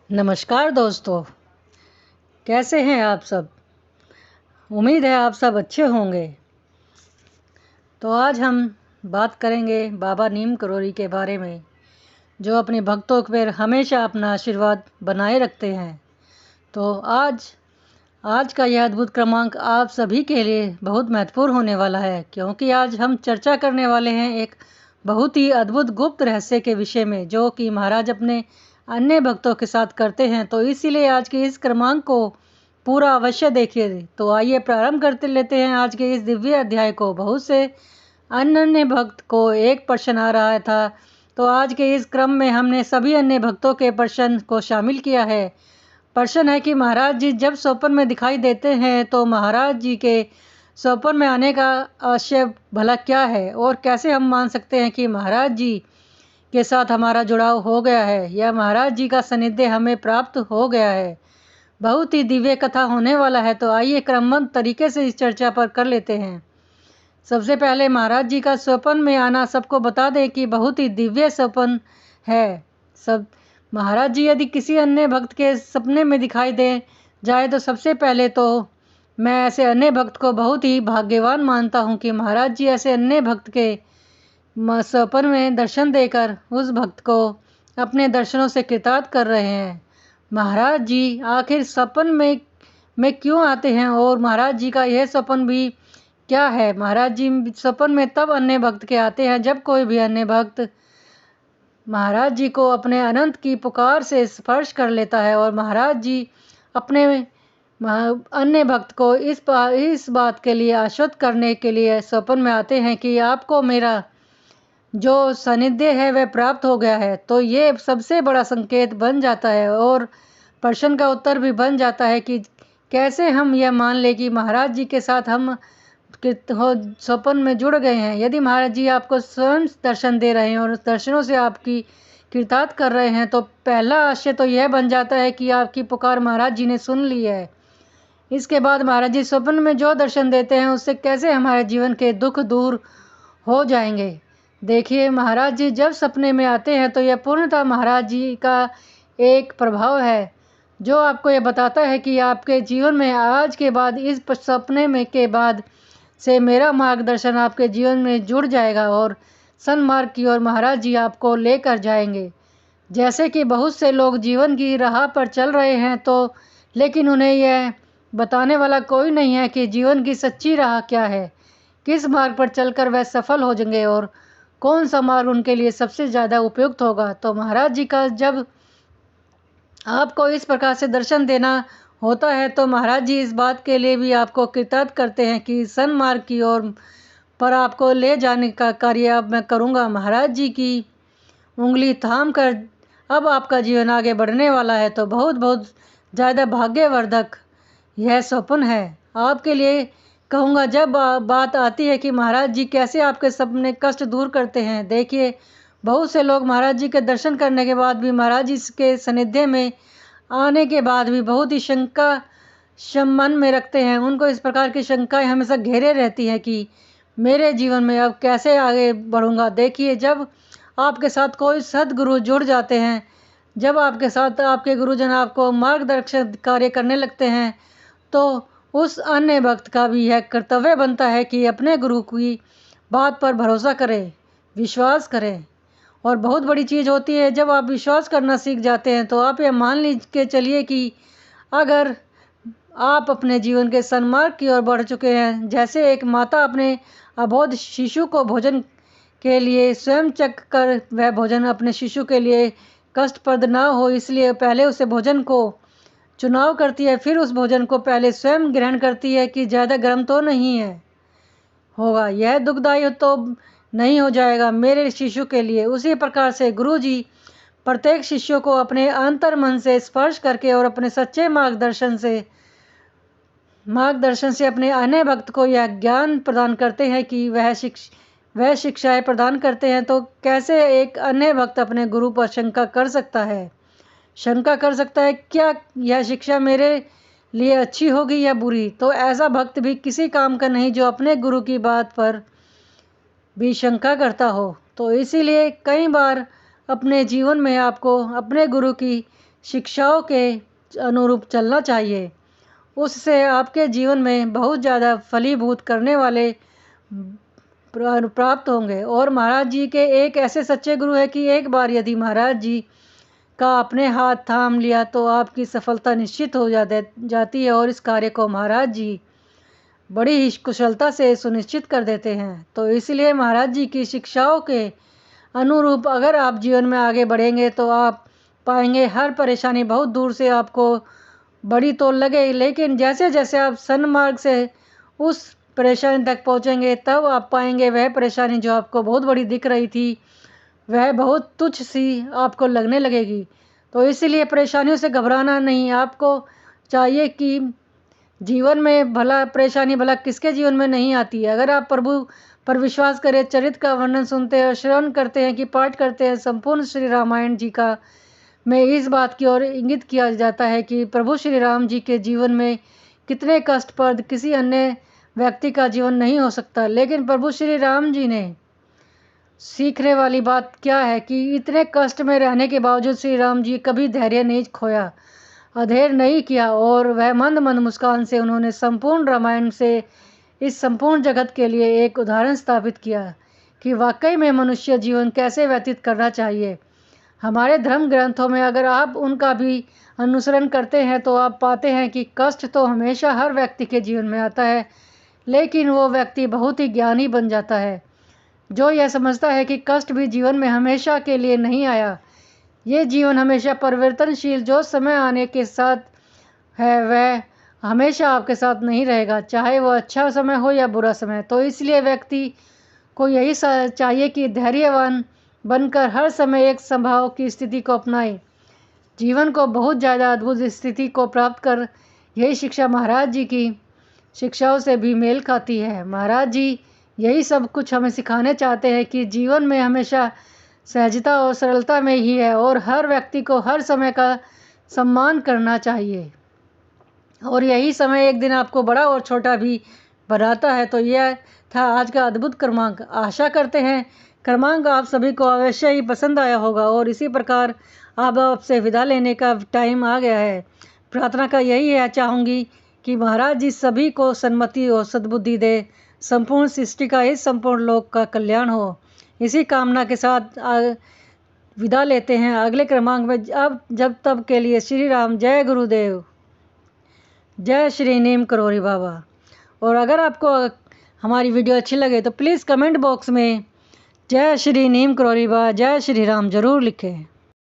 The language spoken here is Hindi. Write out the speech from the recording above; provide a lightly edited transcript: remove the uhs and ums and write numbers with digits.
नमस्कार दोस्तों, कैसे हैं आप सब? उम्मीद है आप सब अच्छे होंगे। तो आज हम बात करेंगे बाबा नीम करोली के बारे में, जो अपने भक्तों पर हमेशा अपना आशीर्वाद बनाए रखते हैं। तो आज आज का यह अद्भुत क्रमांक आप सभी के लिए बहुत महत्वपूर्ण होने वाला है, क्योंकि आज हम चर्चा करने वाले हैं एक बहुत ही अद्भुत गुप्त रहस्य के विषय में, जो कि महाराज अपने अन्य भक्तों के साथ करते हैं। तो इसीलिए आज के इस क्रमांक को पूरा अवश्य देखिए। तो आइए प्रारंभ करते लेते हैं आज के इस दिव्य अध्याय को। बहुत से अन्य भक्त को एक प्रश्न आ रहा था, तो आज के इस क्रम में हमने सभी अन्य भक्तों के प्रश्न को शामिल किया है। प्रश्न है कि महाराज जी जब स्वप्न में दिखाई देते हैं तो महाराज जी के स्वप्न में आने का आशय भला क्या है, और कैसे हम मान सकते हैं कि महाराज जी के साथ हमारा जुड़ाव हो गया है या महाराज जी का सानिध्य हमें प्राप्त हो गया है। बहुत ही दिव्य कथा होने वाला है। तो आइए क्रमबद्ध तरीके से इस चर्चा पर कर लेते हैं। सबसे पहले महाराज जी का स्वप्न में आना सबको बता दें कि बहुत ही दिव्य स्वप्न है। सब महाराज जी यदि किसी अन्य भक्त के सपने में दिखाई दे जाए तो सबसे पहले तो मैं ऐसे अन्य भक्त को बहुत ही भाग्यवान मानता हूँ कि महाराज जी ऐसे अन्य भक्त के स्वप्न में दर्शन देकर उस भक्त को अपने दर्शनों से कृतार्थ कर रहे हैं। महाराज जी आखिर सपन में क्यों आते हैं, और महाराज जी का यह सपन भी क्या है। महाराज जी सपन में तब अन्य भक्त के आते हैं जब कोई भी अन्य भक्त महाराज जी को अपने अनंत की पुकार से स्पर्श कर लेता है, और महाराज जी अपने अन्य भक्त को इस बात के लिए आश्वस्त करने के लिए सपन में आते हैं कि आपको मेरा जो सानिध्य है वह प्राप्त हो गया है। तो ये सबसे बड़ा संकेत बन जाता है और प्रश्न का उत्तर भी बन जाता है कि कैसे हम यह मान ले कि महाराज जी के साथ हम स्वप्न में जुड़ गए हैं। यदि महाराज जी आपको स्वयं दर्शन दे रहे हैं और उस दर्शनों से आपकी कृतार्थ कर रहे हैं, तो पहला आशय तो यह बन जाता है कि आपकी पुकार महाराज जी ने सुन ली है। इसके बाद महाराज जी स्वप्न में जो दर्शन देते हैं उससे कैसे हमारे जीवन के दुख दूर हो जाएंगे। देखिए, महाराज जी जब सपने में आते हैं तो यह पूर्णतः महाराज जी का एक प्रभाव है, जो आपको यह बताता है कि आपके जीवन में आज के बाद इस सपने में के बाद से मेरा मार्गदर्शन आपके जीवन में जुड़ जाएगा और सन्मार्ग की ओर महाराज जी आपको लेकर जाएंगे। जैसे कि बहुत से लोग जीवन की राह पर चल रहे हैं, तो लेकिन उन्हें यह बताने वाला कोई नहीं है कि जीवन की सच्ची राह क्या है, किस मार्ग पर चलकर वह सफल हो जाएंगे और कौन सा मार्ग उनके लिए सबसे ज़्यादा उपयुक्त होगा। तो महाराज जी का जब आपको इस प्रकार से दर्शन देना होता है तो महाराज जी इस बात के लिए भी आपको कृतार्थ करते हैं कि सन्मार्ग की ओर पर आपको ले जाने का कार्य अब मैं करूँगा। महाराज जी की उंगली थाम कर अब आपका जीवन आगे बढ़ने वाला है। तो बहुत बहुत ज़्यादा भाग्यवर्धक यह स्वप्न है आपके लिए। कहूँगा जब बात आती है कि महाराज जी कैसे आपके सपने कष्ट दूर करते हैं। देखिए, बहुत से लोग महाराज जी के दर्शन करने के बाद भी महाराज जी के सानिध्य में आने के बाद भी बहुत ही शंका मन में रखते हैं। उनको इस प्रकार की शंकाएं हमेशा घेरे रहती हैं कि मेरे जीवन में अब कैसे आगे बढ़ूँगा। देखिए, जब आपके साथ कोई सद्गुरु जुड़ जाते हैं, जब आपके साथ आपके गुरुजन आपको मार्गदर्शन कार्य करने लगते हैं, तो उस अन्य भक्त का भी यह कर्तव्य बनता है कि अपने गुरु की बात पर भरोसा करें, विश्वास करें। और बहुत बड़ी चीज़ होती है, जब आप विश्वास करना सीख जाते हैं तो आप यह मान लीज के चलिए कि अगर आप अपने जीवन के सन्मार्ग की ओर बढ़ चुके हैं, जैसे एक माता अपने अबोध शिशु को भोजन के लिए स्वयं चख कर वह भोजन अपने शिशु के लिए कष्टप्रद ना हो इसलिए पहले उसे भोजन को चुनाव करती है, फिर उस भोजन को पहले स्वयं ग्रहण करती है कि ज़्यादा गर्म तो नहीं है होगा, यह दुखदायी तो नहीं हो जाएगा मेरे शिशु के लिए। उसी प्रकार से गुरु जी प्रत्येक शिष्य को अपने अंतर मन से स्पर्श करके और अपने सच्चे मार्गदर्शन से अपने अन्य भक्त को यह ज्ञान प्रदान करते हैं कि वह शिक्षाएं प्रदान करते हैं। तो कैसे एक अन्य भक्त अपने गुरु पर शंका कर सकता है क्या यह शिक्षा मेरे लिए अच्छी होगी या बुरी। तो ऐसा भक्त भी किसी काम का नहीं जो अपने गुरु की बात पर भी शंका करता हो। तो इसीलिए कई बार अपने जीवन में आपको अपने गुरु की शिक्षाओं के अनुरूप चलना चाहिए। उससे आपके जीवन में बहुत ज़्यादा फलीभूत करने वाले प्राप्त होंगे। और महाराज जी के एक ऐसे सच्चे गुरु है कि एक बार यदि महाराज जी का अपने हाथ थाम लिया तो आपकी सफलता निश्चित हो जाती है। और इस कार्य को महाराज जी बड़ी ही कुशलता से सुनिश्चित कर देते हैं। तो इसलिए महाराज जी की शिक्षाओं के अनुरूप अगर आप जीवन में आगे बढ़ेंगे तो आप पाएंगे हर परेशानी बहुत दूर से आपको बड़ी तो लगे, लेकिन जैसे जैसे आप सन्मार्ग से उस परेशानी तक पहुंचेंगे तब आप पाएंगे वह परेशानी जो आपको बहुत बड़ी दिख रही थी वह बहुत तुच्छ सी आपको लगने लगेगी। तो इसीलिए परेशानियों से घबराना नहीं, आपको चाहिए कि जीवन में भला परेशानी भला किसके जीवन में नहीं आती है। अगर आप प्रभु पर विश्वास करें, चरित्र का वर्णन सुनते हैं, श्रवण करते हैं कि पाठ करते हैं संपूर्ण श्री रामायण जी का, में इस बात की ओर इंगित किया जाता है कि प्रभु श्री राम जी के जीवन में कितने कष्टप्रद किसी अन्य व्यक्ति का जीवन नहीं हो सकता। लेकिन प्रभु श्री राम जी ने सीखने वाली बात क्या है कि इतने कष्ट में रहने के बावजूद श्री राम जी कभी धैर्य नहीं खोया, अधैर्य नहीं किया, और वह मंद मंद मुस्कान से उन्होंने संपूर्ण रामायण से इस संपूर्ण जगत के लिए एक उदाहरण स्थापित किया कि वाकई में मनुष्य जीवन कैसे व्यतीत करना चाहिए। हमारे धर्म ग्रंथों में अगर आप उनका भी अनुसरण करते हैं तो आप पाते हैं कि कष्ट तो हमेशा हर व्यक्ति के जीवन में आता है, लेकिन वो व्यक्ति बहुत ही ज्ञानी बन जाता है जो यह समझता है कि कष्ट भी जीवन में हमेशा के लिए नहीं आया। ये जीवन हमेशा परिवर्तनशील, जो समय आने के साथ है वह हमेशा आपके साथ नहीं रहेगा, चाहे वो अच्छा समय हो या बुरा समय। तो इसलिए व्यक्ति को यही चाहिए कि धैर्यवान बनकर हर समय एक संभाव की स्थिति को अपनाए, जीवन को बहुत ज़्यादा अद्भुत स्थिति को प्राप्त कर। यही शिक्षा महाराज जी की शिक्षाओं से भी मेल खाती है। महाराज जी यही सब कुछ हमें सिखाने चाहते हैं कि जीवन में हमेशा सहजता और सरलता में ही है और हर व्यक्ति को हर समय का सम्मान करना चाहिए। और यही समय एक दिन आपको बड़ा और छोटा भी बनाता है। तो यह था आज का अद्भुत क्रमांक। आशा करते हैं क्रमांक आप सभी को अवश्य ही पसंद आया होगा और इसी प्रकार अब आपसे विदा लेने का टाइम आ गया है। प्रार्थना का यही है, चाहूँगी कि महाराज जी सभी को सन्मति और सद्बुद्धि दे, संपूर्ण सृष्टि का इस संपूर्ण लोक का कल्याण हो। इसी कामना के साथ विदा लेते हैं। अगले क्रमांक में अब जब तब के लिए श्री राम, जय गुरुदेव, जय श्री नीम करोरी बाबा। और अगर आपको हमारी वीडियो अच्छी लगे तो प्लीज़ कमेंट बॉक्स में जय श्री नीम करोरी बाबा, जय श्री राम ज़रूर लिखें।